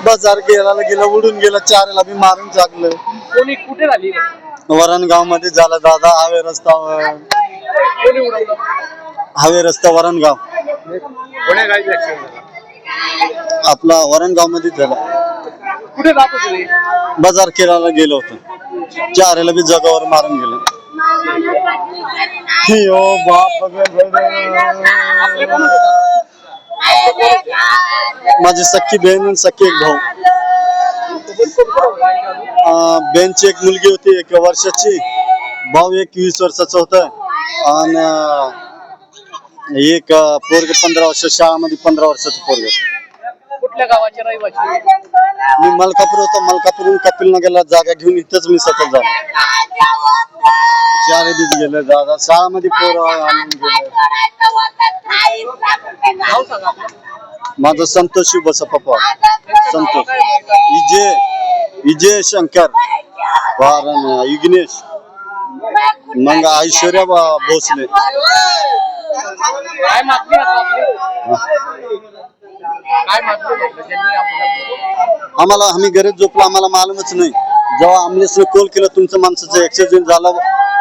बाजार गेला उडून गेला, चारेला बी मारून टाकलं. कुठे झाली? वरणगाव मध्ये झालं दादा. हवे रस्ता वरणगाव. आपला वरणगाव मध्ये झाला. कुठे जात होते? बाजार केराला गेलो होतो, चारेला बी जगावर मारून गेलो. माझी सख्खी बहीण आणि सख्खी एक भाऊ. बहीणची एक मुलगी होती 1 वर्षाची, भाऊ 21 वर्षाचा होता आणि एक पोरग 15 वर्ष, शाळामध्ये 15 वर्षाचं पोरग. कुठल्या गावाचे रहिवासी? मी मलकापूर होतो. मलकापूरहून कपिलनगरला जागा घेऊन इथंच मी सतत झालो. 4 दिवस गेले दादा. शाळामध्ये पोरं आणून गेले. माझं संतोष बसप्पा पवार. संतोष विजय शंकर युगनेश, मग ऐश्वर्या भोसले. आम्हाला आम्ही घरीच झोपलो, आम्हाला मालूमच नाही. जेव्हा आम्ही कॉल केलं तुमचं माणसाचं ऍक्सिडेंट झाला,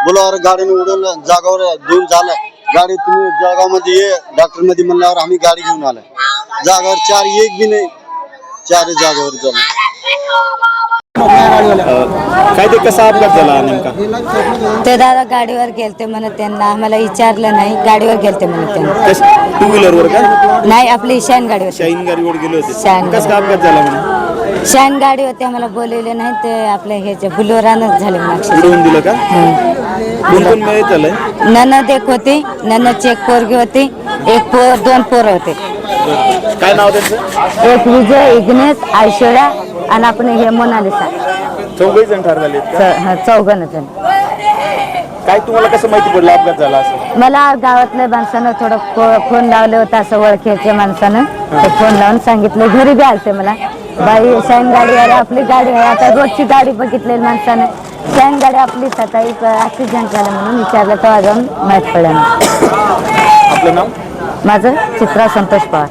बोलावर गाडीने उडवलं, जागावर घेऊन झालं. गाडी तुम्ही जळगाव मध्ये ये डॉक्टर मध्ये म्हणल्यावर आम्ही गाडी घेऊन आलो. जागावर 4 एक बी नाही, 4 जागावर झालं. काय ते कसा अपघात झाला नेमका? ते दादा गाडीवर गेलते म्हणत, त्यांना आम्हाला विचारलं नाही. गाडीवर गेलते म्हणत त्यांना. 2 व्हीलरवर का? नाही, आपली शाईन गाडीवर. शाईन गाडीवर गेले होते. शाईन कसा अपघात झाला म्हणे? शाईन गाडी होती, आम्हाला बोलवले नाही. ते आपल्या ह्याच्या बुलोरानच झाले. उडवून दिलं का? कोण कोण मिळत आलंय? ननद एक होती, ननदची एक पोरगी होती, 2 पोरं होते. काय नाव त्यांचं? एक विजय, इग्नेश, ऐश्वर्या आणि आपण हे मोनालिसा. 4 जण ठार झाले. 4 जण. काय तुम्हाला कसं माहिती पडलं अपघात झाला असं? मला गावातल्या माणसानं थोडं फोन लावले होता, असं ओळखीच्या माणसानं. फोन लावून सांगितलं. घरी बी आलते मला, बाई शाईन गाडी आहे, आपली गाडी आहे. आता रोजची गाडी बघितलेली माणसानं, शाईन गाडी आपलीच. आता एक ऍक्सिडेंट झाला म्हणून विचारलं, तेव्हा जाऊन माहीत पडलं. आपलं नाव? माझं चित्रा संतोष पवार.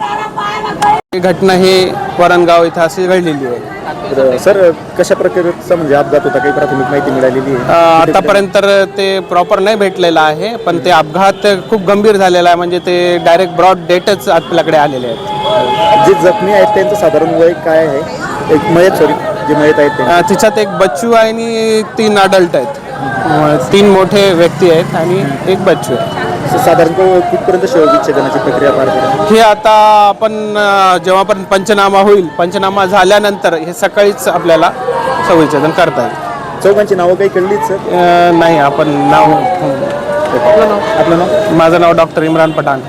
घटना ही वरणगाव इथं अशी घडलेली आहे. सर, कशा प्रकारचा म्हणजे अपघात होता? काही प्राथमिक माहिती मिळालेली आहे? आतापर्यंत तर ते प्रॉपर नाही भेटलेलं आहे, पण ते अपघात खूप गंभीर झालेला आहे. म्हणजे ते डायरेक्ट ब्रॉड डेटच आपल्याकडे आलेले आहेत. जे जखमी आहेत त्यांचं साधारण वय काय आहे? एक मयत, सॉरी, जे मयत आहेत तिच्यात एक बच्चू आहे आणि 3 अडल्ट आहेत. 3 मोठे व्यक्ती आहेत आणि एक बच्चू आहे. साधारण कुठपर्यंत शवविच्छेदनाची प्रक्रिया पार पडेल? हे आता आपण जेव्हापर्यंत पंचनामा होईल, पंचनामा झाल्यानंतर हे सकाळीच आपल्याला शवविच्छेदन करता येईल. 4 नावं काही कळलीच सर? नाही, आपण नाव. आपलं नाव? माझं नाव डॉक्टर इम्रान पठाण.